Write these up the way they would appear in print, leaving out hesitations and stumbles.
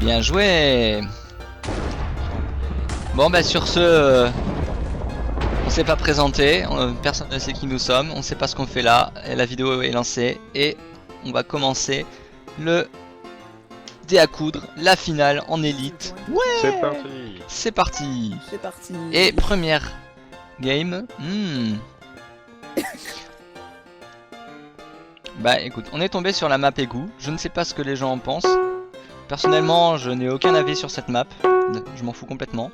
Bien joué. Bon bah sur ce, on s'est pas présenté, personne ne sait qui nous sommes, on sait pas ce qu'on fait là, et la vidéo est lancée et on va commencer le dé à coudre, la finale en élite. Ouais. C'est parti. C'est parti. C'est parti. Et première game. Bah écoute, on est tombé sur la map égout. Je ne sais pas ce que les gens en pensent. Personnellement, je n'ai aucun avis sur cette map. Je m'en fous complètement.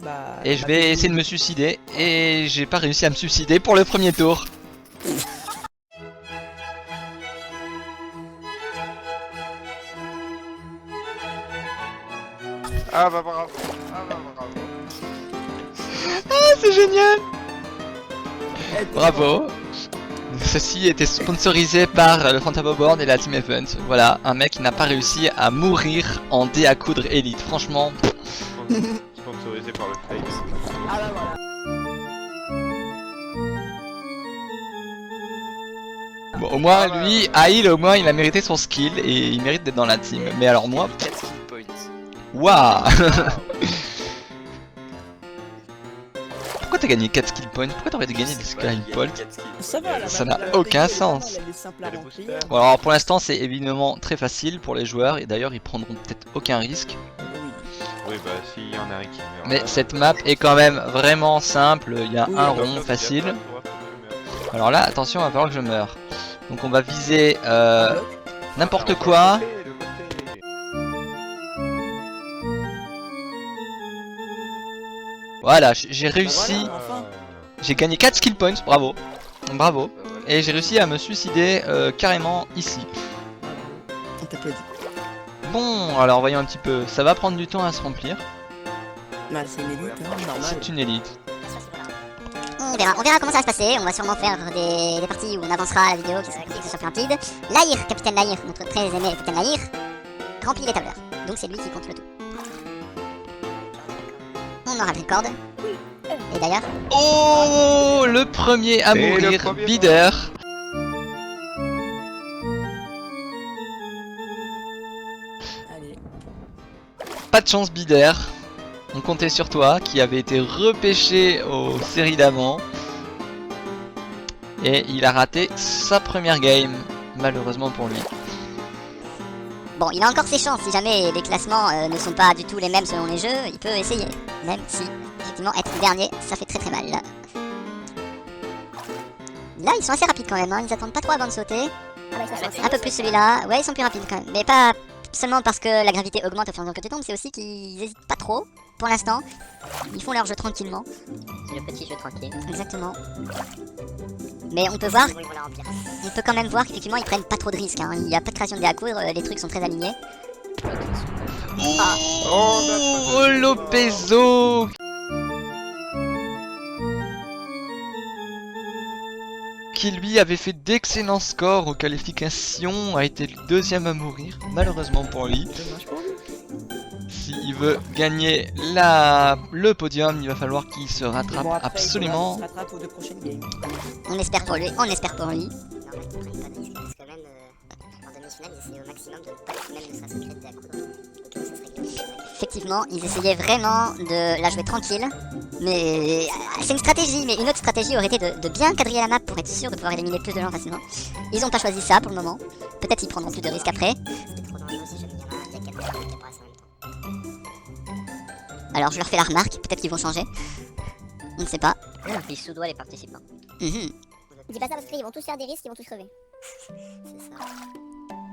Bah, Et je vais essayer de me suicider. Et j'ai pas réussi à me suicider pour le premier tour. Ah bah bravo. Ah bah bravo. Ah, c'est génial. Eh, Bravo. Ceci était sponsorisé par le Fantabo Board et la Team Event. Voilà, un mec qui n'a pas réussi à mourir en dé à coudre élite. Franchement. Sponsorisé par le Face. Ah bah voilà. Bon, au moins, lui, Aïl, au moins, il a mérité son skill et il mérite d'être dans la team. Mais alors moi, 4 skill points. waouh. Pourquoi t'as gagné 4 skill points? Pourquoi t'aurais dû gagner des skill points? Ça va, Ça la n'a map, aucun la sens. Elle est simple à Les remplir. boosters. Bon, alors pour l'instant, c'est évidemment très facile pour les joueurs et d'ailleurs, ils prendront peut-être aucun risque. Oui. Oui bah s'il y en a un qui meurt. Mais cette map est quand même vraiment simple. Il y a Oui, un alors, rond facile. Alors là, attention, il va falloir que je meure. Donc on va viser n'importe quoi. Voilà, j'ai réussi. Voilà, enfin. J'ai gagné 4 skill points, bravo. Bravo. Et j'ai réussi à me suicider carrément ici. On t'applaudit. Bon, alors voyons un petit peu. Ça va prendre du temps à se remplir. Bah, c'est une élite, hein, normal. C'est une élite. On verra comment ça va se passer. On va sûrement faire des parties où on avancera la vidéo, que ce soit plus rapide. Lahir, capitaine Lahir, notre très aimé capitaine Lahir, remplit les tableurs. Donc c'est lui qui compte le tout. On aura le record. Et d'ailleurs, Oh, le premier à Et le mourir, premier Bider. Allez. Pas de chance, Bider. On comptait sur toi, qui avait été repêché aux séries d'avant. Et il a raté sa première game, malheureusement pour lui. bon, il a encore ses chances. Si jamais les classements ne sont pas du tout les mêmes selon les jeux, il peut essayer. Même si, effectivement, être dernier, ça fait très très mal. Là, ils sont assez rapides quand même, hein. Ils attendent pas trop avant de sauter. Un peu plus celui-là. Ouais, ils sont plus rapides quand même. Mais pas seulement parce que la gravité augmente au fur et à mesure que tu tombes, c'est aussi qu'ils hésitent pas trop. Pour l'instant, ils font leur jeu tranquillement. C'est le petit jeu tranquille. Exactement. Mais on peut voir, Ils vont la remplir. on peut quand même voir qu'effectivement ils prennent pas trop de risques. Hein. Il n'y a pas de création de dés à coudre, les trucs sont très alignés. Oh, Lopezo, qui lui avait fait d'excellents scores aux qualifications, a été le deuxième à mourir, malheureusement pour lui. Dommage pour lui. S'il veut gagner le podium, il va falloir qu'il se rattrape Bon, après, absolument. Il se rattrape aux 2 prochaines games. On espère pour lui, on espère pour lui. Non, mais ils prennent pas de risque parce que même en demi-finale, ils essaient au maximum de ne pas mettre même ne serait-ce que de à coudre. Ok, ça serait gagné. Effectivement, ils essayaient vraiment de la jouer tranquille. Mais c'est une stratégie, mais une autre stratégie aurait été de bien quadriller la map pour être sûr de pouvoir éliminer plus de gens facilement. Ils ont pas choisi ça pour le moment. Peut-être ils prendront plus de risques après. C'était trop dangereux si jamais il y en a 4 qui apparaissent en même temps. Alors je leur fais la remarque, peut-être qu'ils vont changer. On ne sait pas. Ils sous-doigt les participants. Mhm. Dis pas ça parce qu'ils vont tous faire des risques, ils vont tous crever. C'est ça.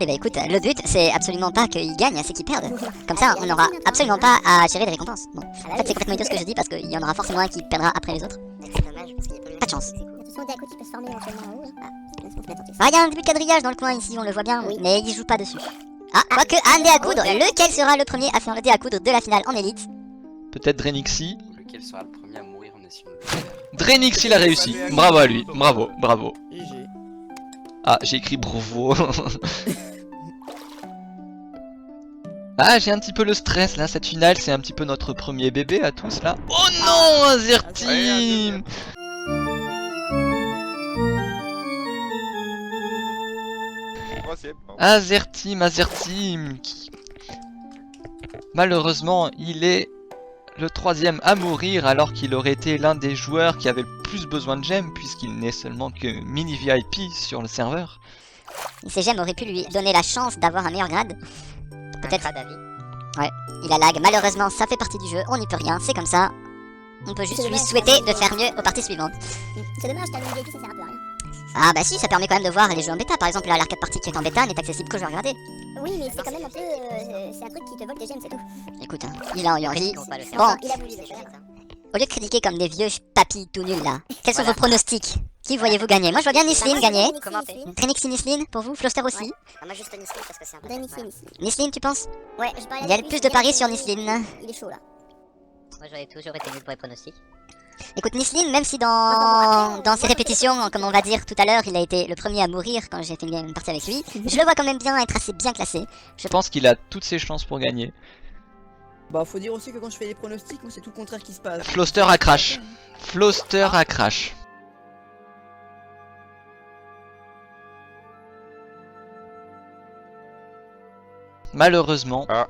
Eh ben écoute, le but c'est absolument pas qu'ils gagnent, c'est qu'ils perdent. Comme ça, on n'aura absolument pas à tirer des récompenses. Bon. En fait, c'est complètement idiot ce que je dis parce qu'il y en aura forcément un qui perdra après les autres. C'est dommage parce qu'il y a Pas de chance. De toute façon, Deaco qui peut se former éventuellement en rouge. Ah, laisse-moi se mettre en dessous. Ah, il y a un début de quadrillage dans le coin ici, on le voit bien, Oui. mais il joue pas dessus. Ah, quoique un dé à coudre, lequel sera le premier à faire le dé à coudre de la finale en élite? Peut-être Drenixi. Lequel sera le premier à mourir en essayant de le faire. Drenixi l'a réussi. Bravo à lui. Bravo, bravo. GG. Ah, j'ai écrit bravo. Ah, j'ai un petit peu le stress là. Cette finale, c'est un petit peu notre premier bébé à tous là. Oh non, Azerteam. Troisième. Azerteam, Azerteam. Malheureusement, il est le troisième à mourir alors qu'il aurait été l'un des joueurs qui avait le plus besoin de gemmes puisqu'il n'est seulement que mini VIP sur le serveur. Ces gemmes auraient pu lui donner la chance d'avoir un meilleur grade. Peut-être. Pas d'avis. Ouais, il a lag. Malheureusement, ça fait partie du jeu. On n'y peut rien, c'est comme ça. On peut juste lui souhaiter de faire mieux aux parties suivantes. C'est dommage, t'as une VIP, ça sert un peu à rien. Ah bah si, ça permet quand même de voir les jeux en bêta. Par exemple, là, l'arcade partie qui est en bêta n'est accessible qu'aux joueurs gradés. Oui, mais c'est quand même un peu. C'est un truc qui te vole tes gemmes, c'est tout. Écoute, hein, il a envie. On va le faire. Bon, Il a voulu le faire. au lieu de critiquer comme des vieux papis tout nuls là, quels sont vos pronostics? Qui voyez-vous gagner? Moi je vois bien Nisline gagner. Comment fait Trinixie Nisline pour vous? Floster aussi? Ah, moi juste Nisline parce que c'est un peu. Nisline. Nisline tu penses? Ouais, je parlais Il y a avec le lui, plus de il paris est- sur Nisline. Il est chaud là. Moi j'avais toujours été nul pour les pronostics. Écoute, Nisline, même si dans après, ses répétitions, comme on va dire tout à l'heure, il a été le premier à mourir quand j'ai fait une partie avec lui, je le vois quand même bien être assez bien classé. Je pense qu'il a toutes ses chances pour gagner. Bah, faut dire aussi que quand je fais des pronostics, moi c'est tout le contraire qui se passe. Floster à crash. Floster à crash. Malheureusement, Ah,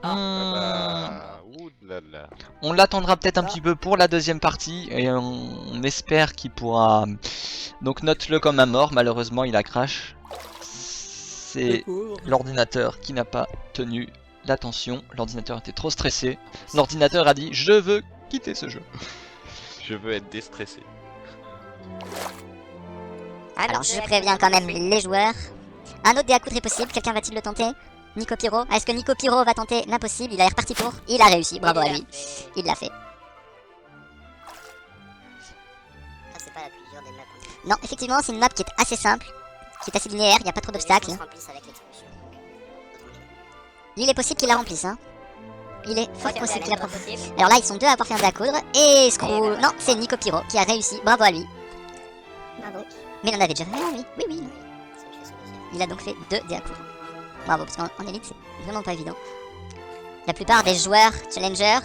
ouh là là. on l'attendra peut-être un petit peu pour la deuxième partie et on espère qu'il pourra. Donc note-le comme un mort, malheureusement il a crash. C'est l'ordinateur qui n'a pas tenu l'attention, l'ordinateur était trop stressé. L'ordinateur a dit je veux quitter ce jeu. Je veux être déstressé. Alors je préviens quand même les joueurs. Un autre dé à coudre est possible, quelqu'un va-t-il le tenter? Nico Pyro, est-ce que Nico Pyro va tenter l'impossible? Il a l'air parti pour, il a réussi, bravo à lui. Il l'a fait. Ça c'est pas la plus dure des maps. Non, effectivement c'est une map qui est assez simple, qui est assez linéaire, il n'y a pas trop d'obstacles. Les gens se remplissent avec l'expulsion. Il est possible qu'il la remplisse, hein. Il est fort possible qu'il la remplisse. Alors là, ils sont deux à avoir fait un dé à coudre. Et Screw... Non, c'est Nico Pyro qui a réussi. Bravo à lui. Bravo. Mais il en avait déjà fait un, lui. Oui, oui. C'est une chose aussi. Il a donc fait 2 dés à coudre. Bravo, parce qu'en élite, c'est vraiment pas évident. La plupart des joueurs challengers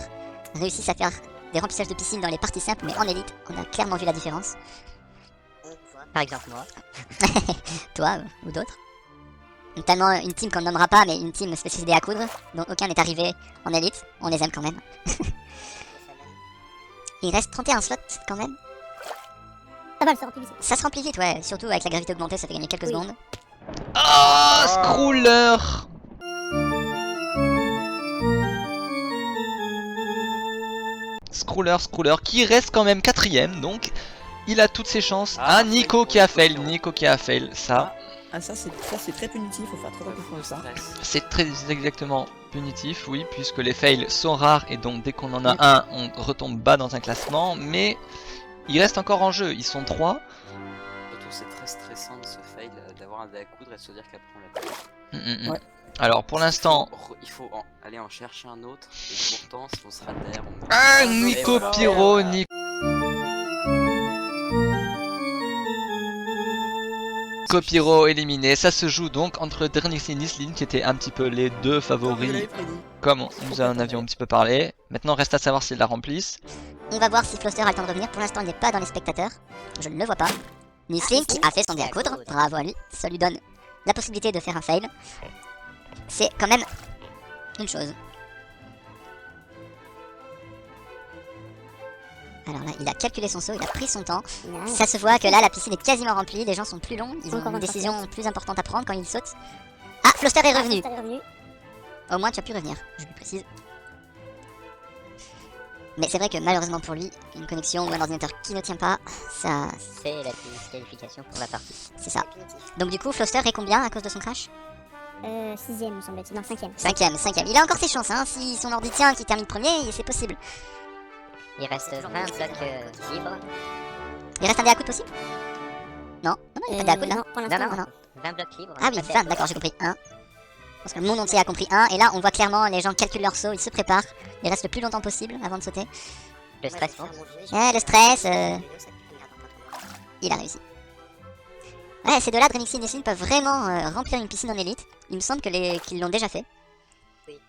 réussissent à faire des remplissages de piscine dans les parties simples, mais en élite, on a clairement vu la différence. On voit. Par exemple, moi. Toi, ou d'autres. Notamment une team qu'on ne nommera pas, mais une team spécialisée à coudre, dont aucun n'est arrivé en élite. On les aime quand même. Il reste 31 slots quand même. Ça va, le se remplit vite. Ça se remplit vite, ouais. Surtout avec la gravité augmentée, ça fait gagner quelques Oui. secondes. Ah, Screwler. Screwler qui reste quand même quatrième, donc il a toutes ses chances. Ah, Nico qui a fail, Nico qui a fail, ça Ah, ça c'est très punitif, faut faire très attention à ça. c'est très exactement punitif, oui, puisque les fails sont rares et donc dès qu'on en a un, on retombe bas dans un classement, mais il reste encore en jeu, ils sont 3. Surtout, c'est très stressant de se fail, d'avoir un dé à coudre et de se dire qu'après on l'a pas. Ouais. Alors pour l'instant, Il faut aller en chercher un autre, et pourtant, si on sera derrière, on ah, Et Nico voilà. Pyro, Nico Pyro éliminé, ça se joue donc entre Drenix et Nisline qui étaient un petit peu les deux Je favoris l'avais prédit. comme nous en avions un petit peu parlé. Maintenant reste à savoir s'ils la remplissent. On va voir si Floster a le temps de revenir. Pour l'instant, il n'est pas dans les spectateurs. Je ne le vois pas. Nisline qui a fait son dé à coudre. Bravo à lui. Ça lui donne la possibilité de faire un fail. C'est quand même une chose. Alors là, il a calculé son saut, il a pris son temps. Nice. Ça se voit que là, la piscine est quasiment remplie. Les gens sont plus longs. Ils ont Encore une un décision plus importante à prendre quand ils sautent. Ah, Floster est revenu. T'es revenu. Au moins, tu as pu revenir, je lui précise. Mais c'est vrai que malheureusement pour lui, une connexion ou un ordinateur qui ne tient pas, ça, C'est la disqualification pour la partie. c'est ça. Donc du coup, Floster est combien à cause de son crash? 6ème, me semble-t-il. Non, 5ème. Cinquième. Il a encore ses chances, hein. Si son ordi tient, qu'il termine premier, c'est possible. Il reste 20 blocs libres. Il reste un dé à coude possible? Non, il n'y a pas de dé à coude là. Non, pour l'instant, Non, non. 20 blocs libres. Ah oui, 20, d'accord, j'ai compris. 1. Parce que le monde entier a compris 1. Et là, on voit clairement, les gens calculent leur saut, ils se préparent. Ils restent le plus longtemps possible avant de sauter. Le stress, non Le stress, il a réussi. Ouais, ces deux-là, Drenix et Nisline, peuvent vraiment remplir une piscine en élite. Il me semble qu'ils l'ont déjà fait. Oui.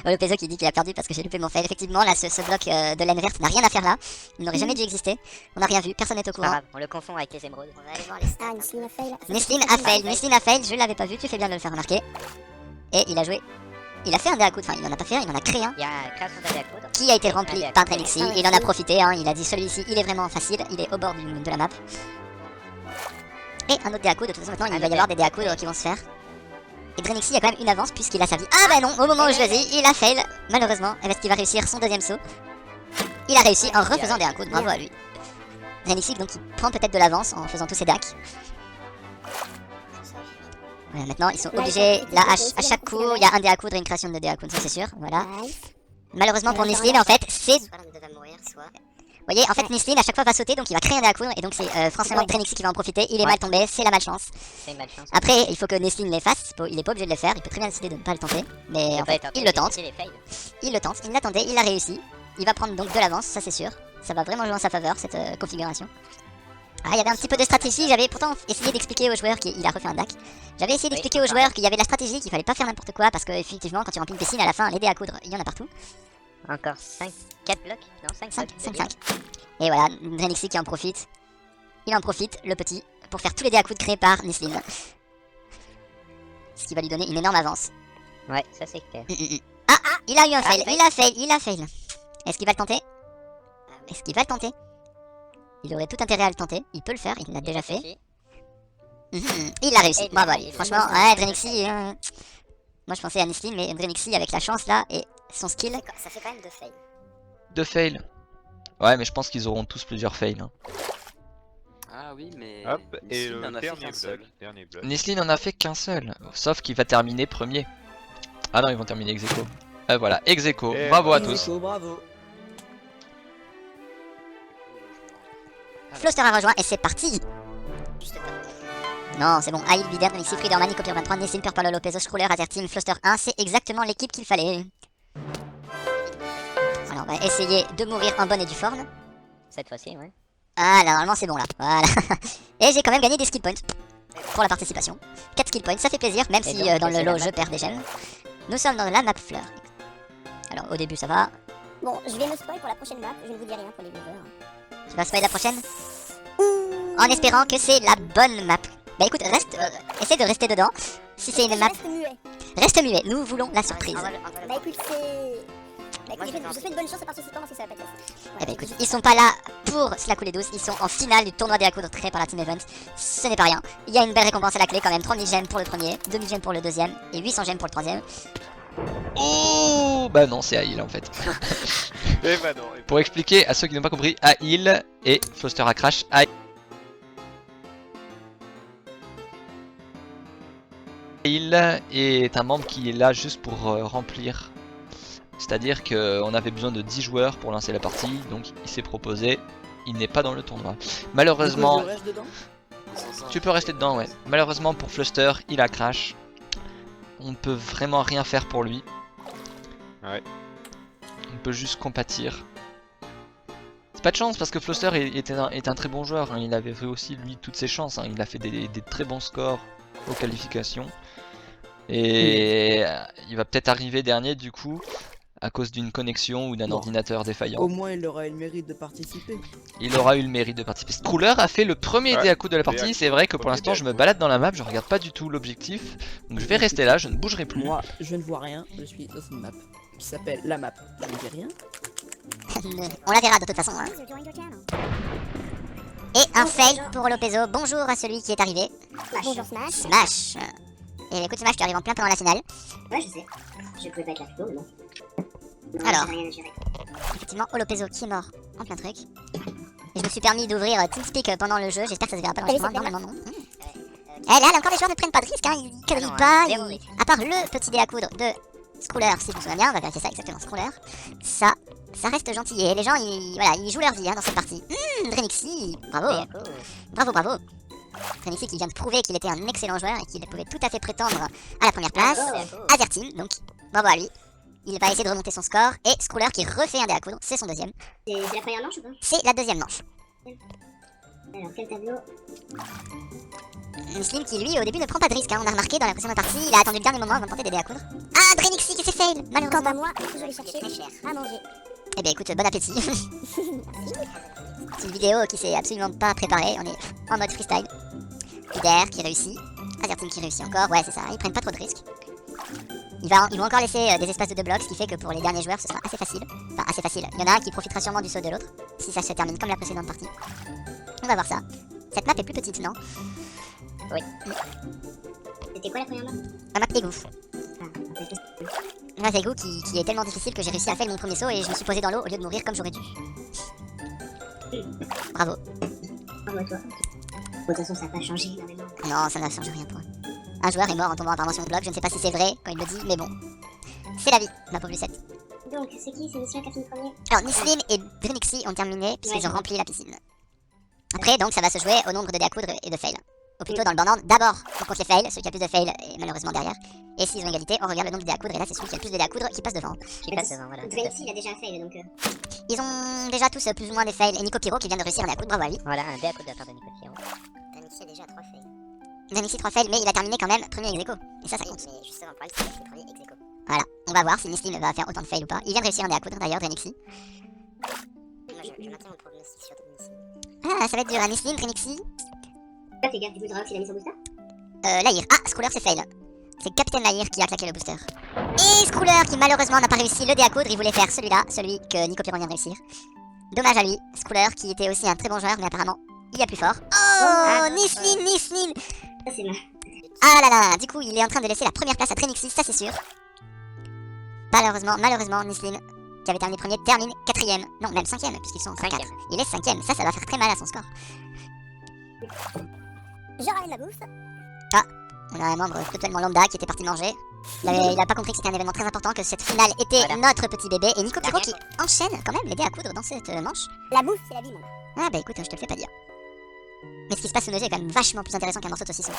Le Peso qui dit qu'il a perdu parce que j'ai loupé mon fail. Effectivement, là, ce bloc de laine verte n'a rien à faire là. Il n'aurait jamais dû exister. On n'a rien vu, personne n'est au courant. On le confond avec les émeraudes. On va aller voir les stats. Ah, Nisline a fail. Nisline a fail, je l'avais pas vu, tu fais bien de le faire remarquer. Et il a joué Il a fait un dé à coudre, enfin il en a pas fait un, il en a créé un. Il y a une création d'un dé à coudre. Qui a été rempli par Drenixy. Il en a profité, hein, il a dit celui-ci il est vraiment facile, il est au bord de la map. Et un autre dé à coudre, de toute façon maintenant il va y avoir des dés à coudre qui vont se faire. Et Drenixy a quand même une avance puisqu'il a servi. Ah bah non, au moment où je le dis, il a fail, malheureusement. Et est-ce qu'il va réussir son deuxième saut? Il a réussi en refaisant des à coudre, bravo à lui. Drenixy donc il prend peut-être de l'avance en faisant tous ses decks. Voilà, maintenant ils sont obligés, là à chaque coup il y a un dé à coudre et une création de dé à coudre, ça c'est sûr, voilà. Malheureusement pour Nisleen en fait c'est... Soit l'un des deux va mourir, soit... Vous voyez, en fait Nisleen à chaque fois va sauter donc il va créer un dé à coudre et donc c'est forcément Drenixy qui va en profiter, il est mal tombé, c'est la malchance. C'est une malchance. Après il faut que Nisleen les fasse, il est pas obligé de les faire, il peut très bien décider de ne pas le tenter, mais en fait il le tente, il l'attendait, il l'a réussi, il va prendre donc de l'avance, ça c'est sûr, ça va vraiment jouer en sa faveur cette configuration. Ah, il y avait un petit peu de stratégie, j'avais pourtant essayé d'expliquer aux joueurs qu'il a refait un deck. J'avais essayé d'expliquer aux joueurs qu'il y avait de la stratégie, qu'il fallait pas faire n'importe quoi, parce que effectivement quand tu remplis une piscine à la fin, les dés à coudre, il y en a partout. Encore 4 blocs? Non, 5. 5. Et voilà, Drenixy qui en profite. Il en profite, le petit, pour faire tous les dés à coudre créés par Nisleen. Ce qui va lui donner une énorme avance. Ouais, ça c'est clair. Ah, il a eu un fail, il a fail. Est-ce qu'il va le tenter? Est-ce qu'il va le tenter? Il aurait tout intérêt à le tenter, il peut le faire, il l'a déjà fait. Il l'a réussi, bravo à lui. Franchement, ouais, Drenixy... Moi je pensais à Nisleen, mais Drenixy avec la chance là et son skill... Ça fait quand même 2 fails. 2 fails. Ouais, mais je pense qu'ils auront tous plusieurs fails. Hein. Ah oui, mais. Hop, et Nisleen le en a fait dernier qu'un seul. bloc. Nisleen en a fait qu'un seul, sauf qu'il va terminer premier. Ah non, ils vont terminer ex aequo. Voilà, ex aequo. Et Bravo à Ex tous. aequo, bravo. Floster a rejoint et c'est parti. Non, c'est bon, Aïl, Vider, Drenixy, Friederman, Nicopure 23, Nisleen, Purple, Lopez, Scroller, Azerteam, Floster 1, c'est exactement l'équipe qu'il fallait. Alors on va essayer de mourir en bonne et due forme. Cette fois-ci, ouais. Ah là, normalement c'est bon là, voilà. Et j'ai quand même gagné des skill points pour la participation. 4 skill points, ça fait plaisir, même si donc, dans le c'est lot la je map. perds des gemmes. Nous sommes dans la map fleur. Alors au début ça va. Bon, je vais me spoil pour la prochaine map, je ne vous dis rien pour les viewers. Tu vas spoiler la prochaine? En espérant que c'est la bonne map. Bah écoute, essaie de rester dedans. Si c'est une map, Reste muet. reste muet, nous voulons la surprise. Bah écoute, c'est... Bah écoute, je souhaite bonne chance aux participants parce que ça va pas être facile. Eh bah écoute, ils sont pas là pour se la couler douce, ils sont en finale du tournoi des à coudre créé par la Team Event. Ce n'est pas rien. Il y a une belle récompense à la clé quand même, 3000 gemmes pour le premier, 2000 gemmes pour le deuxième et 800 gemmes pour le troisième. Oh bah non, c'est Aïl en fait. Et bah non. Pour expliquer à ceux qui n'ont pas compris, Aïl et Floster a crash. Aïl est un membre qui est là juste pour remplir. C'est-à-dire qu'on avait besoin de 10 joueurs pour lancer la partie, donc il s'est proposé, il n'est pas dans le tournoi. Malheureusement, Du coup, je reste dedans. tu peux rester dedans, ouais. Malheureusement pour Floster, il a crash. On peut vraiment rien faire pour lui. Ouais. On peut juste compatir. C'est pas de chance parce que Floster est un très bon joueur, hein. Il avait fait aussi lui toutes ses chances, hein. Il a fait des très bons scores aux qualifications. Et il va peut-être arriver dernier du coup à cause d'une connexion ou d'un Bon. ordinateur défaillant. Au moins, il aura eu le mérite de participer. Il aura eu le mérite de participer. Scroller a fait le premier Ouais, dé à coup de la dé à partie. coup, C'est vrai que pour premier l'instant dé à je me coup. balade dans la map, je regarde pas du tout l'objectif. Donc je vais rester là, je ne bougerai plus. Moi, je ne vois rien, je suis dans une map qui s'appelle la map. Je ne dis rien. On la verra de toute façon. Hein. User joined your channel. Et un fail pour Lopezo. Bonjour à celui qui est arrivé. Bonjour Smash. Smash. Et écoute Smash, tu arrives en plein pendant la finale. Ouais, je sais. Je pouvais pas être là plus tôt, mais bon. Non, Alors. j'ai rien à gérer. Effectivement, Olopezo qui est mort en plein truc. Et je me suis permis d'ouvrir TeamSpeak pendant le jeu. J'espère que ça se verra pas dans le normalement non. Eh là, encore les joueurs ne prennent pas de risque, hein. Ils quadrillent non, pas. zéro risque. À part le petit dé à coudre de Scroller, si je me souviens bien, on va vérifier ça exactement. Scroller, ça reste gentil. Et les gens, ils jouent leur vie hein, dans cette partie. Drenixy, bravo. Bravo. Drenixy qui vient de prouver qu'il était un excellent joueur et qu'il pouvait tout à fait prétendre à la première place. Azerteam, donc bravo à lui. Il va essayer de remonter son score. Et Scroller qui refait un dé à coudre, c'est son deuxième. C'est la première manche ou pas? C'est la deuxième manche. Alors, quel tableau? Muslim qui lui au début ne prend pas de risque, hein. On a remarqué dans la précédente partie, il a attendu le dernier moment avant de tenter des dés à coudre. Ah, Drenixy qui s'est fail, Quant malheureusement. à moi, il faut que j'aille chercher Très cher. à manger. Eh bien écoute, bon appétit. C'est une vidéo qui s'est absolument pas préparée, on est en mode freestyle. Vider qui réussit, Azerteam qui réussit encore, ouais c'est ça, ils prennent pas trop de risques. Ils vont encore laisser des espaces de 2 blocs, ce qui fait que pour les derniers joueurs, ce sera assez facile. Enfin, assez facile. Il y en a un qui profitera sûrement du saut de l'autre, si ça se termine comme la précédente partie. On va voir ça. Cette map est plus petite, non? Oui. C'était quoi la première map? La map égout. Ah, La égout qui est tellement difficile que j'ai réussi à faire mon premier saut et je me suis posé dans l'eau au lieu de mourir comme j'aurais dû. Bravo. bravo à toi. Bon, de toute façon, ça n'a pas changé énormément. Non, ça n'a changé rien pour eux. Un joueur est mort en tombant apparemment sur le bloc, je ne sais pas si c'est vrai quand il le dit, mais bon. C'est la vie, ma pauvre Lucette. Donc, c'est qui? C'est Mission qui a fini premier? Alors, Nislim et Drenixi ont terminé puisqu'ils Ouais, ont rempli la piscine. Après, donc, ça va se jouer au nombre de dés à coudre et de fails. Ou plutôt dans le bandan, d'abord, on compte les fails, celui qui a plus de fails est malheureusement derrière. Et s'ils ont égalité, on regarde le nombre de dés à coudre, et là, c'est celui qui a le plus de dés à coudre qui passe devant. Qui passe devant, voilà. Drenixi, il a déjà un fail, donc... Ils ont déjà tous plus ou moins des fails. Et Nico Piro qui vient de réussir un dé à coudre, bravo à lui. Voilà, un dé à coudre de la part de Nico Piro. Drenixi a déjà 3 fails. Drenixi 3 fails, mais il a terminé quand même premier ex aequo. Et ça Oui, compte. mais justement, le problème, c'est qu'il a fini premier ex aequo. Voilà, on va voir si Nislim va faire autant de fails ou pas. Il vient de réussir un dé à coudre d'ailleurs, Drenixi. Moi, je maintiens mon pronostic sur Drenixi. Ah, ça va être dur, Nislim, Drenixi. Ah, fais gaffe, du coup, Drox, il a mis son booster? Lahir. Ah, Scrouler c'est fail. C'est Capitaine Lahir qui a claqué le booster. Et Scrouler qui malheureusement n'a pas réussi le dé à coudre, il voulait faire celui-là, celui que Nico Piro vient de réussir. Dommage à lui. Scrouler qui était aussi un très bon joueur, mais apparemment il y a plus fort. Oh, Nislim, Nislim. Ça, c'est mal. Ah là là, du coup il est en train de laisser la première place à Drenixi, ça c'est sûr. Malheureusement, Nislim, qui avait terminé premier, termine 4ème. Non, même 5ème, puisqu'ils sont 4. Il est 5ème, ça va faire très mal à son score. Je ramène ma bouffe. On a un membre totalement lambda qui était parti manger. Il a pas compris que c'était un événement très important, que cette finale était notre petit bébé. Et Nico Piro qui enchaîne quand même les dés à coudre dans cette manche. La bouffe, c'est la vie, mon gars. Ah bah écoute, je te le fais pas dire. Mais ce qui se passe sous nos yeux est quand même vachement plus intéressant qu'un morceau de saucisson.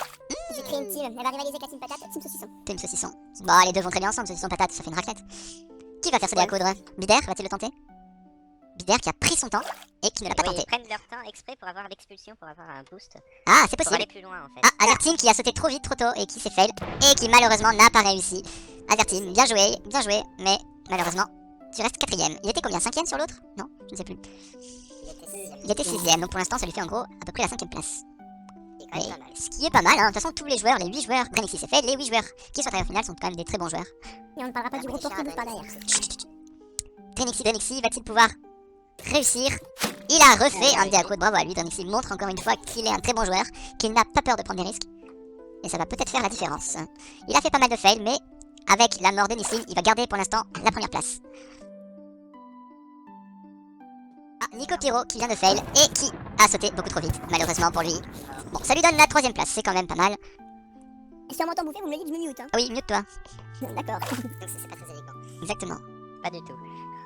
J'ai créé une team. Elle va rivaliser avec la team patate, team saucisson. Team saucisson. Bon, les deux vont très bien ensemble, saucisson patate, ça fait une raclette. Qui va faire ce dé à coudre? Bider, va-t-il le tenter? Bider qui a pris son temps et qui ne l'a pas tenté. Ils prennent leur temps exprès pour avoir l'expulsion, pour avoir un boost. Ah, c'est Pour possible. aller plus loin, en fait. Ah, Azertine qui a sauté trop vite, trop tôt et qui s'est fail. Et qui malheureusement n'a pas réussi. Azertine, bien joué, mais malheureusement, tu restes 4ème. Il était combien? 5ème sur l'autre? Non, je ne sais plus. Il était 6ème, donc pour l'instant ça lui fait en gros à peu près la 5ème place. Mais, ce qui est pas mal, hein. De toute façon tous les joueurs, les 8 joueurs, Drenixi s'est fait, les 8 joueurs qui sont arrivés au final sont quand même des très bons joueurs. Et on ne parlera pas du gros porte qui bouge par derrière. Drenixi, va-t-il pouvoir réussir? Il a refait un dé à coudre, bravo à lui. Drenixi montre encore une fois qu'il est un très bon joueur, qu'il n'a pas peur de prendre des risques. Et ça va peut-être faire la différence. Il a fait pas mal de fails, mais avec la mort de Nislim, il va garder pour l'instant la première place. Ah, Nico Piro qui vient de fail et qui a sauté beaucoup trop vite, malheureusement pour lui. Bon, ça lui donne la 3ème place, c'est quand même pas mal. Et si on m'entend bouffer, vous me le dites, je me mute. Hein. Ah oui, mieux que toi. D'accord. Donc, c'est pas très élégant. Exactement. Pas du tout.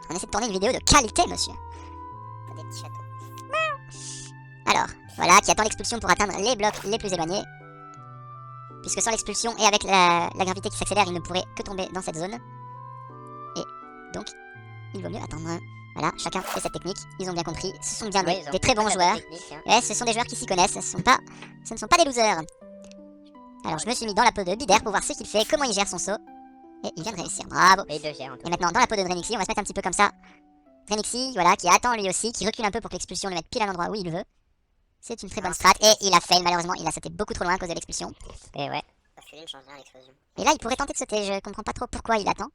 On essaie de tourner une vidéo de qualité, monsieur. Pas des petits châteaux. Alors, voilà, qui attend l'expulsion pour atteindre les blocs les plus éloignés. Puisque sans l'expulsion et avec la gravité qui s'accélère, il ne pourrait que tomber dans cette zone. Et donc, il vaut mieux attendre. Voilà, chacun fait cette technique, ils ont bien compris, ce sont bien des très bons joueurs. Ouais, ce sont des joueurs qui s'y connaissent, ce ne sont pas des losers. Alors je me suis mis dans la peau de Bider pour voir ce qu'il fait, comment il gère son saut. Et il vient de réussir, bravo. Et il le gère, en tout Et maintenant dans la peau de Drenixi, on va se mettre un petit peu comme ça. Drenixi, voilà, qui attend lui aussi, qui recule un peu pour que l'expulsion le mette pile à l'endroit où il veut. C'est une très bonne strat, et il a fail malheureusement, il a sauté beaucoup trop loin à cause de l'expulsion. Et ouais. La furie ne change rien à l'explosion. Et là il pourrait tenter de sauter, je comprends pas trop pourquoi il attend.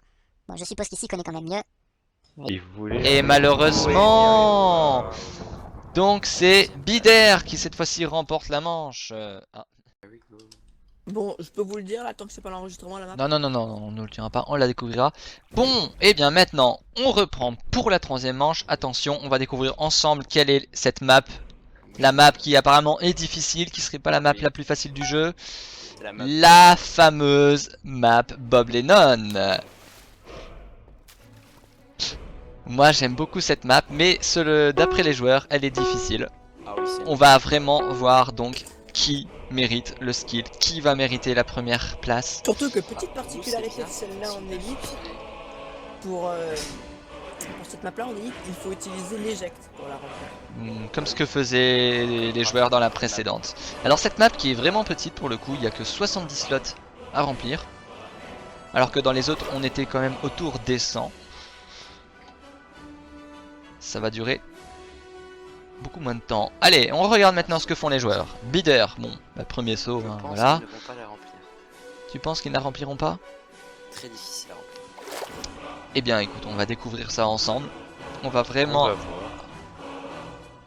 Bon, je suppose qu'ici il connaît quand même mieux. Et malheureusement, donc c'est Bider qui cette fois-ci remporte la manche. Ah. Bon, je peux vous le dire là, tant que c'est pas l'enregistrement la map. Non, on ne le dira pas, on la découvrira. Bon, et bien maintenant, on reprend pour la 3ème manche. Attention, on va découvrir ensemble quelle est cette map. La map qui apparemment est difficile, qui serait pas la map la plus facile du jeu. La fameuse map Bob Lennon. Moi j'aime beaucoup cette map, mais d'après les joueurs, elle est difficile. Ah oui, c'est On va vraiment voir donc qui mérite le skill, qui va mériter la première place. Surtout que petite particularité de celle-là en élite, pour cette map là en élite, il faut utiliser l'éject pour la remplir. Comme ce que faisaient les joueurs dans la précédente. Alors cette map qui est vraiment petite pour le coup, il n'y a que 70 slots à remplir. Alors que dans les autres on était quand même autour des 100. Ça va durer beaucoup moins de temps. Allez, on regarde maintenant ce que font les joueurs. Bider, bon, premier saut, hein, voilà. Ils ne vont pas la remplir. Tu penses qu'ils ne la rempliront pas? très difficile à remplir. Eh bien écoute, on va découvrir ça ensemble. On va On vraiment... va voir.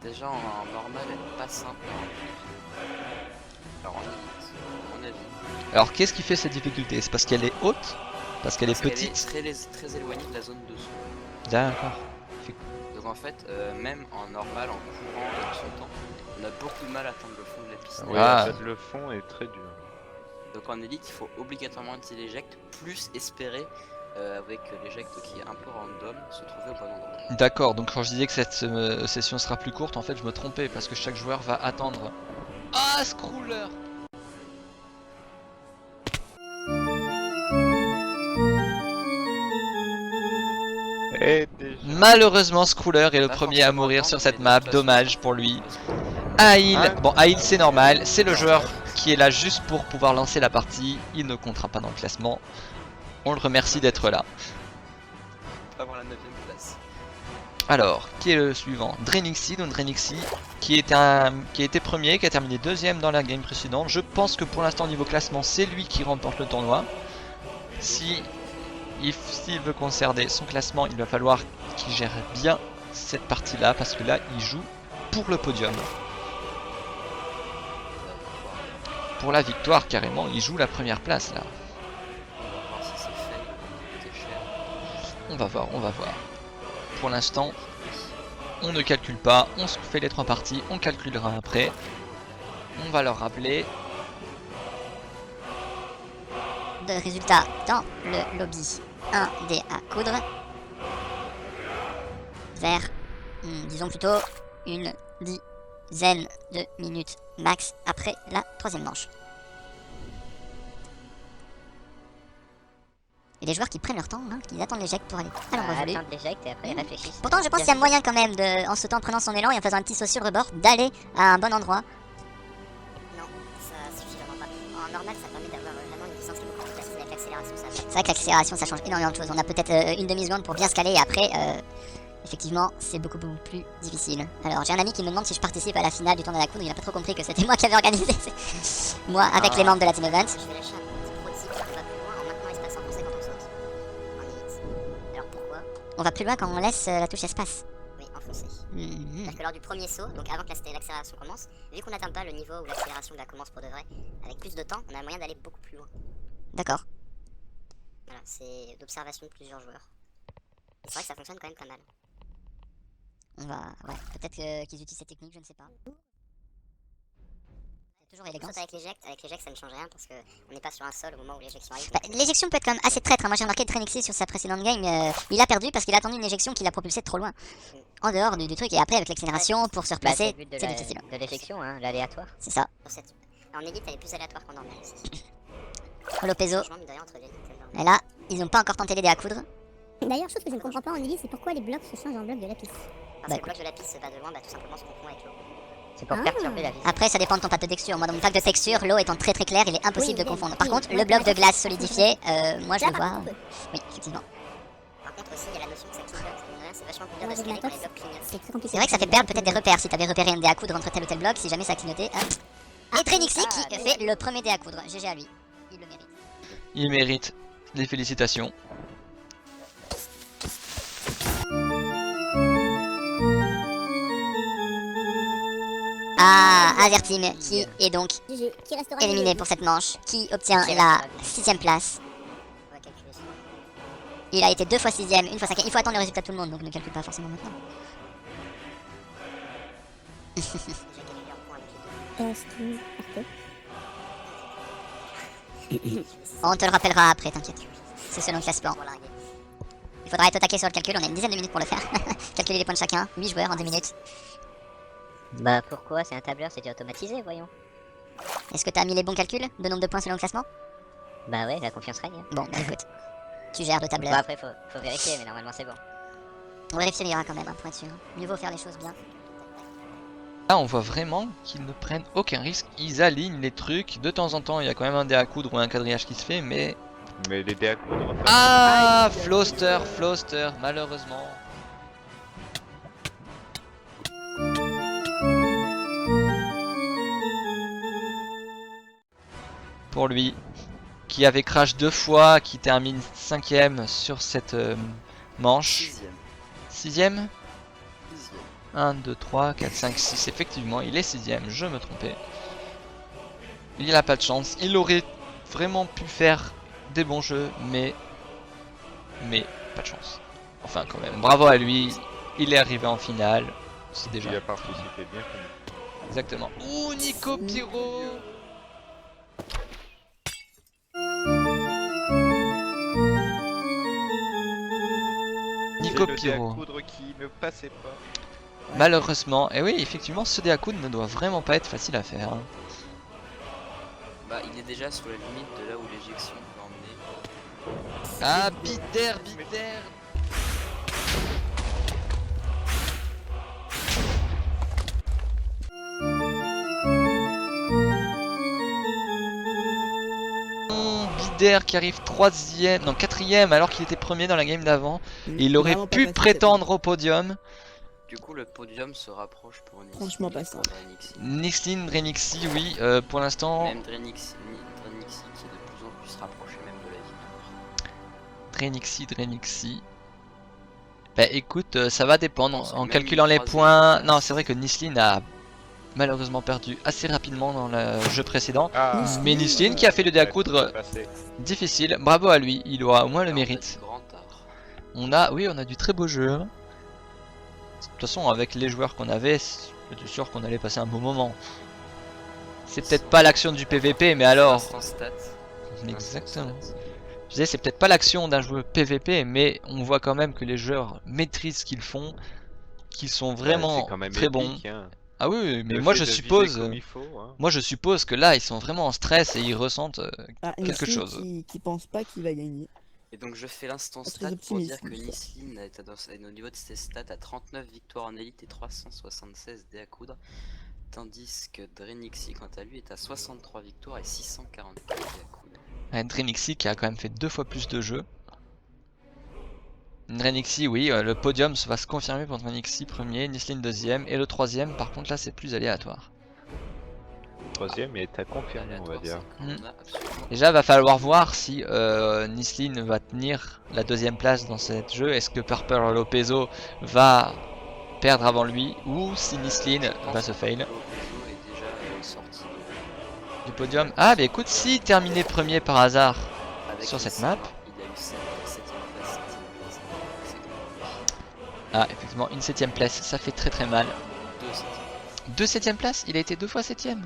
Déjà en normal, elle est pas simple à remplir. Alors en élite, à mon avis. Alors qu'est-ce qui fait cette difficulté? C'est parce qu'elle est haute? Parce qu'elle est Parce petite? qu'elle est très éloignée de la zone dessous. D'accord. Donc en fait, même en normal, en courant dans son temps, on a beaucoup de mal à atteindre le fond de la piste. Oui, Ah. en fait, le fond est très dur. Donc en élite, il faut obligatoirement utiliser l'éjecte, plus espérer avec l'éjecte qui est un peu random, se trouver au bon endroit. D'accord, donc quand je disais que cette session sera plus courte, en fait je me trompais parce que chaque joueur va attendre. Ah, Scroller! Et déjà. Malheureusement, Scroller est le Pas premier à forcément mourir attendre, sur mais cette de map, toute façon, dommage pour lui. Ah. Aïl, bon Aïl c'est normal, c'est le joueur qui est là juste pour pouvoir lancer la partie, il ne comptera pas dans le classement. On le remercie d'être là. On va avoir la 9ème place. Alors, qui est le suivant? Drenixi, donc Drenixi qui était premier, qui a terminé deuxième dans la game précédente. Je pense que pour l'instant niveau classement c'est lui qui remporte le tournoi. S'il veut conserver son classement, il va falloir qu'il gère bien cette partie là parce que là il joue pour le podium. Pour la victoire carrément, il joue la première place là. On va voir si c'est fait, ça coûte cher. On va voir, on va voir. Pour l'instant, on ne calcule pas, on se fait les 3 parties, on calculera après. On va leur rappeler. De résultats dans le lobby 1 dé à coudre. Vers, disons plutôt, une dizaine de minutes max après la 3ème manche. Et les joueurs qui prennent leur temps, hein, qui attendent l'éjecte pour aller à l'endroit voulu. Attendre l'éjecte et après ils réfléchissent. Pourtant, je pense qu'il y a moyen quand même, en sautant, en prenant son élan et en faisant un petit saut sur le rebord, d'aller à un bon endroit. Non, ça suffit vraiment pas. En normal, ça permet d'avoir vraiment une distance qui est beaucoup plus facile avec l'accélération. Ça C'est vrai que l'accélération, ça change énormément de choses. On a peut-être une demi-seconde pour bien se caler et après, effectivement, c'est beaucoup plus difficile. Alors, j'ai un ami qui me demande si je participe à la finale du tournoi de la coudre. Il a pas trop compris que c'était moi qui avais organisé. Moi, avec les membres de la Team Event. Je vais lâcher un petit pro tip, on va plus loin en maintenant espace enfoncé quand on saute. En élite. Alors pourquoi? On va plus loin quand on laisse la touche espace. Oui, enfoncé. Mhm. C'est-à-dire que lors du premier saut, donc avant que l'accélération commence, vu qu'on n'atteint pas le niveau où l'accélération commence pour de vrai, avec plus de temps, on a moyen d'aller beaucoup plus loin. D'accord. Voilà, c'est d'observation de plusieurs joueurs. Et c'est vrai que ça fonctionne quand même pas mal. On va... Ouais, peut-être qu'ils utilisent cette technique, je ne sais pas. C'est toujours élégant. Saute avec l'éjecte ça ne change rien parce qu'on n'est pas sur un sol au moment où l'éjection arrive. Bah, l'éjection peut être quand même assez traître, hein. Moi j'ai remarqué Trenixi sur sa précédente game, il a perdu parce qu'il a attendu une éjection qui l'a propulsé trop loin. En dehors du truc et après avec l'accélération pour se replacer, c'est difficile. De l'éjection, hein, l'aléatoire. C'est ça. En élite, elle est plus aléatoire qu'en normal aussi. Holopeso. Franchement, mine de rien, entre l'élite et le normal. Et là, ils n'ont pas encore tenté l'aider à coudre. D'ailleurs, chose que je ne comprends pas en élite, c'est pourquoi les blocs se changent en blocs de lapis. Parce que le bloc de lapis se bat de loin, bah tout simplement se confond avec l'eau. C'est pour perturber la vie. Après, ça dépend de ton pack de texture. Moi, dans mon pack de texture, l'eau étant très claire, il est impossible Oui, de oui, confondre. oui, Par oui, contre, oui, le bloc oui. de glace solidifié, moi je Là, le par vois. contre, Oui, effectivement. Par contre aussi, il y a la notion que ça clignote. Mine de rien, c'est vachement plus dur Moi, de j'ai scaler quand les l'intox. blocs clignotent. C'est très compliqué. C'est vrai que ça fait perdre peut-être des repères si t'avais repéré un dé à coudre entre tel ou tel bloc, si jamais ça clignotait. Et Trenixi qui fait le premier dé à coudre. GG à lui. Il le mérite. Il mérite des félicitations. Ah, Azerteam qui est donc GG, qui restera éliminé pour cette manche, qui obtient la 6ème place. On va calculer ça. Il a été 2 fois 6ème, 1 fois 5ème. Il faut attendre le résultat de tout le monde, donc ne calcule pas forcément maintenant. J'ai calculé en points avec les deux. On te le rappellera après, t'inquiète. C'est selon le classement. Pour larguer. Il faudra être au taquet sur le calcul, on a une dizaine de minutes pour le faire. Calculer les points de chacun, 8 joueurs en 10 minutes. Bah pourquoi? C'est un tableur, c'est automatisé, voyons. Est-ce que t'as mis les bons calculs de nombre de points selon le classement? Bah ouais, la confiance règne. Bon, bah écoute, tu gères le tableur. Bah après, faut vérifier, mais normalement c'est bon. On vérifiera quand même, hein, pour être sûr. Mieux vaut faire les choses bien. Là, on voit vraiment qu'ils ne prennent aucun risque. Ils alignent les trucs. De temps en temps, il y a quand même un dé à coudre ou un quadrillage qui se fait, mais... Mais les dés à coudre, en fait, Ah, Floster, malheureusement. Pour lui, qui avait crash 2 fois, qui termine 5ème sur cette manche. 6ème 1, 2, 3, 4, 5, 6. Effectivement, il est 6ème, je me trompais. Il n'a pas de chance. Il aurait vraiment pu faire des bons jeux, mais pas de chance. Enfin, quand même, bravo à lui. Il est arrivé en finale. C'est déjà. Il a participé bien quand même. Exactement. Ouh, Nico Pyro. Nico C'est le dé à Pyro. coudre qui ne passait pas. Malheureusement, et oui, effectivement, ce dé à coude ne doit vraiment pas être facile à faire. Hein. Bah, il est déjà sur la limite de là où l'éjection peut emmener. Ah, Bitter. Bitter qui arrive 3ème, non 4ème alors qu'il était premier dans la game d'avant. Il aurait Vraiment pas pu facile, prétendre au podium. Du coup, le podium se rapproche pour Nixlin. Franchement, pas ça. Nixlin, Drenixi, oui, pour l'instant. Même Drenixi qui est de plus en plus rapproché même de la victoire. Drenixi. Bah écoute, ça va dépendre. Parce que En même calculant les une points. troisième Non, place. c'est vrai que Nixlin a malheureusement perdu assez rapidement dans le jeu précédent. Ah, Mais Nixlin qui a fait le dé à coudre difficile. Bravo à lui, il aura au moins le Là, on a mérite. du grand art. On a du très beau jeu. De toute façon, avec les joueurs qu'on avait, j'étais sûr qu'on allait passer un bon moment. C'est peut-être pas l'action du PVP, mais alors. Instant stat. Exactement. Instant stat. Je disais, c'est peut-être pas l'action d'un joueur PVP, mais on voit quand même que les joueurs maîtrisent ce qu'ils font, qu'ils sont vraiment c'est quand même très bons. épique, hein. Ah oui, mais Le moi fait je de suppose, viser comme il faut, hein. moi je suppose que là ils sont vraiment en stress et ils ressentent Ah, quelque Nixlin chose. qui pense pas qu'il va gagner. Et donc je fais l'instant Très stat pour optimiste, dire que ça. Nixlin est au niveau de ses stats à 39 victoires en élite et 376 dés à coudre. Tandis que Drenixi quant à lui est à 63 victoires et 644 dés à coudre. Drenixi qui a quand même fait 2 fois plus de jeux. Drenixi, oui, le podium va se confirmer pour Drenixi premier, Nixlin deuxième, et le troisième par contre là c'est plus aléatoire. Le troisième est à confirmer, on va dire. Déjà va falloir voir si Nixlin va tenir la deuxième place dans ce jeu. Est-ce que Purple Lopezo va perdre avant lui ou si Nixlin va se fail est déjà sorti du podium. Ah bah écoute, si terminé premier par hasard avec sur les cette six map. points, il a eu 7ème place. Ah effectivement une 7ème place, ça fait très mal. 2 7ème place, il a été 2 fois 7ème.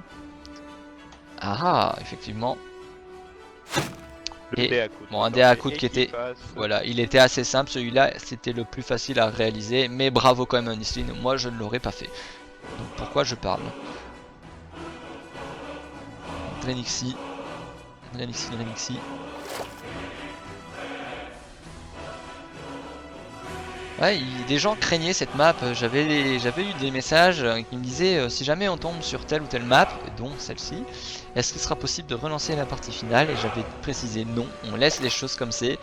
Ah effectivement. Le Et, dé à coudre. bon, un dé à coudre Et qui était- passe. Voilà, il était assez simple, celui-là c'était le plus facile à réaliser, mais bravo quand même à Nixlin, moi je ne l'aurais pas fait. Donc pourquoi je parle? Drenixi. Ouais, des gens craignaient cette map, j'avais eu des messages qui me disaient si jamais on tombe sur telle ou telle map, dont celle-ci, est-ce qu'il sera possible de relancer la partie finale? Et j'avais précisé non, on laisse les choses comme c'est.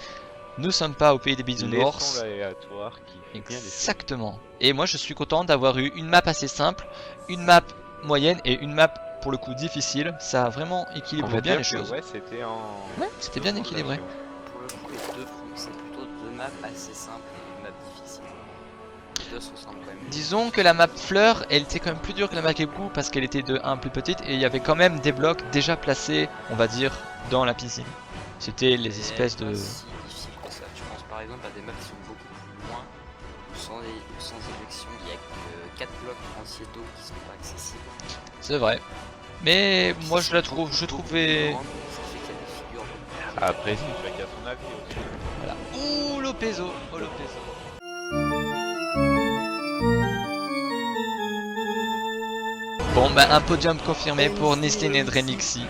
Nous sommes pas au pays des bisounours. Laissons l'aléatoire qui fait bien les choses. Exactement. Et moi je suis content d'avoir eu une map assez simple, une map moyenne et une map pour le coup difficile. Ça a vraiment On équilibré va bien dire les que, choses. ouais, c'était en. Ouais, c'était bien équilibré. Pour le coup, les deux, c'est plutôt deux maps assez simples et une map difficile. Les deux se ressemblent quand même. Disons que la map fleur, elle était quand même plus dure que la map égout parce qu'elle était de 1 plus petite et il y avait quand même des blocs déjà placés, on va dire, dans la piscine. C'était les espèces de... Pas si difficile que ça. Je pense par exemple à des maps qui sont beaucoup plus loin, sans éjection, il y a que 4 blocs entiers d'eau qui sont pas accessibles. C'est vrai. Mais moi je la C'est trouve, je beaucoup trouvais... plus grande, ça fait qu'il y a des figures beaucoup plus Après, c'est chacun son avis aussi. Voilà. Ouh, Lopezo, oh Lopezo. Bon bah un podium confirmé pour Nixlin et Drenixi.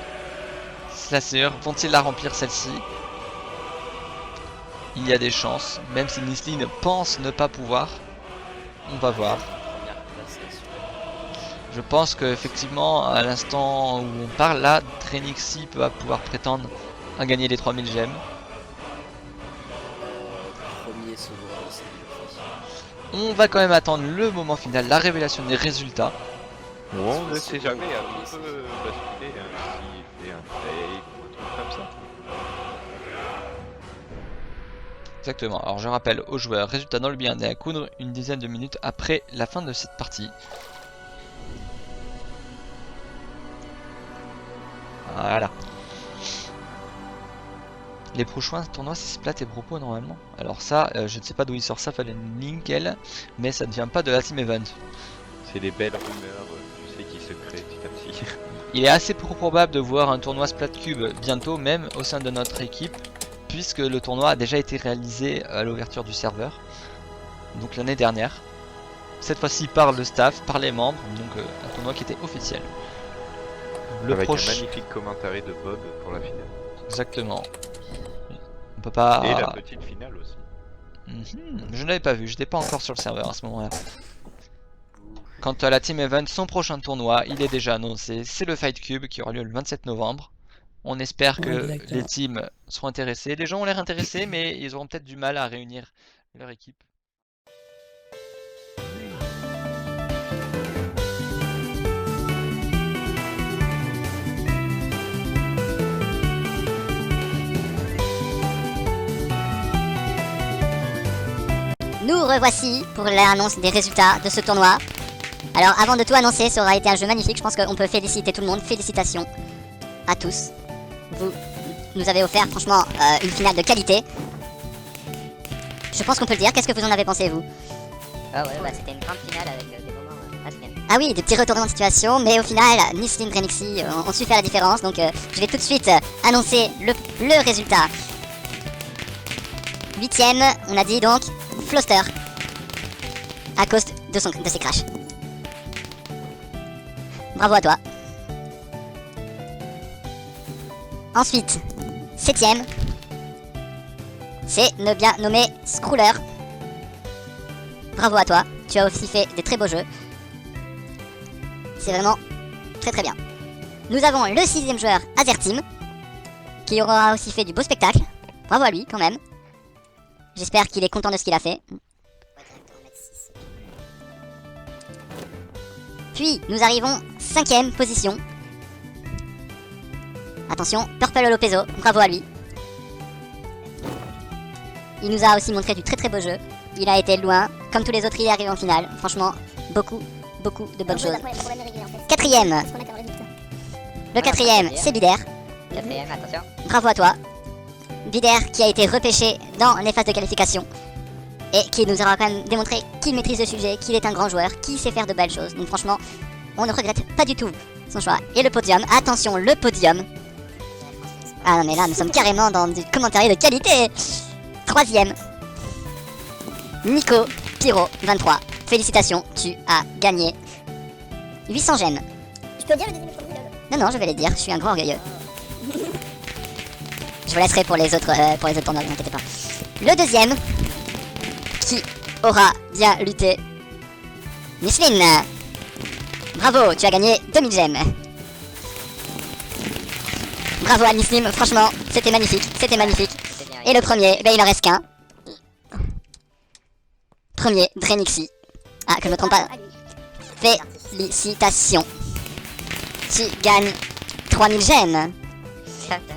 C'est sûr, vont-ils la remplir celle-ci? Il y a des chances, même si Nixlin pense ne pas pouvoir. On va voir. première place là-dessus. Je pense qu'effectivement, à l'instant où on parle là, Drenixi va pouvoir prétendre à gagner les 3000 gemmes. Premier souverain, c'est le On va quand même attendre le moment final, la révélation des résultats. On ne sait jamais, hein, tout peut basculer, hein, s'il fait un fail ou un truc comme ça. Exactement. Alors je rappelle aux joueurs, résultat dans le bien à coudre une dizaine de minutes après la fin de cette partie. Voilà. Les prochains tournois c'est Splat et Bropo normalement. Alors ça, je ne sais pas d'où il sort ça, fallait une Linkel, mais ça ne vient pas de la Team Event. C'est les belles rumeurs, tu sais, qui se créent petit à petit. Il est assez peu probable de voir un tournoi Splat Cube bientôt, même au sein de notre équipe, puisque le tournoi a déjà été réalisé à l'ouverture du serveur, donc l'année dernière. Cette fois-ci par le staff, par les membres, donc un tournoi qui était officiel. Avec un magnifique commentaire de Bob pour la finale. Exactement. On peut pas... Et la petite finale aussi. Je ne l'avais pas vu, je n'étais pas encore sur le serveur à ce moment-là. Quant à la Team Event, son prochain tournoi, il est déjà annoncé, c'est le Fight Cube qui aura lieu le 27 novembre. On espère que les teams seront intéressés. Les gens ont l'air intéressés, mais ils auront peut-être du mal à réunir leur équipe. Nous revoici pour l'annonce des résultats de ce tournoi. Alors avant de tout annoncer, ça aura été un jeu magnifique, je pense qu'on peut féliciter tout le monde, félicitations à tous. Vous nous avez offert franchement une finale de qualité. Je pense qu'on peut le dire, qu'est-ce que vous en avez pensé vous? Ah ouais, bah c'était une grande finale avec des moments assez bien. Ah oui, des petits retournements de situation, mais au final, Nisling, Drenixi ont su faire la différence, donc je vais tout de suite annoncer le résultat. 8ème, on a dit donc Floster, à cause de ses crashs. Bravo à toi. Ensuite, 7ème, c'est le bien nommé Scrooler. Bravo à toi, tu as aussi fait des très beaux jeux. C'est vraiment très très bien. Nous avons le 6ème joueur, Azerteam, qui aura aussi fait du beau spectacle. Bravo à lui quand même. J'espère qu'il est content de ce qu'il a fait. Puis nous arrivons 5ème position. Attention, Purple Lopezo, bravo à lui. Il nous a aussi montré du très très beau jeu. Il a été loin, comme tous les autres il est arrivé en finale. Franchement, beaucoup de bonnes choses. 4ème. Le 4ème, c'est Bider. 4ème, attention. Bravo à toi. Bider qui a été repêché dans les phases de qualification. Et qui nous aura quand même démontré qu'il maîtrise le sujet, qu'il est un grand joueur, qu'il sait faire de belles choses. Donc franchement, on ne regrette pas du tout son choix. Et le podium, attention, le podium. Ah non mais là, nous sommes carrément dans du commentaire de qualité. 3ème. Nico Pyro 23. Félicitations, tu as gagné 800 gemmes. Je peux dire le deuxième et le premier? Non, je vais les dire, je suis un grand orgueilleux. Je vous laisserai pour les autres tournois, ne vous inquiétez pas. Le deuxième, qui aura bien lutté, Micheline. Bravo, tu as gagné 2000 gemmes. Bravo à Nislim, franchement, c'était magnifique, Et le premier, ben il en reste qu'un. Premier, Drenixi. Ah, que je me trompe pas. Félicitations. Tu gagnes 3000 gemmes.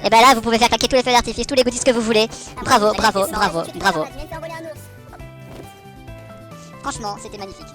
Et ben là, vous pouvez faire claquer tous les feux d'artifice, tous les goodies que vous voulez. Bravo. Franchement, c'était magnifique.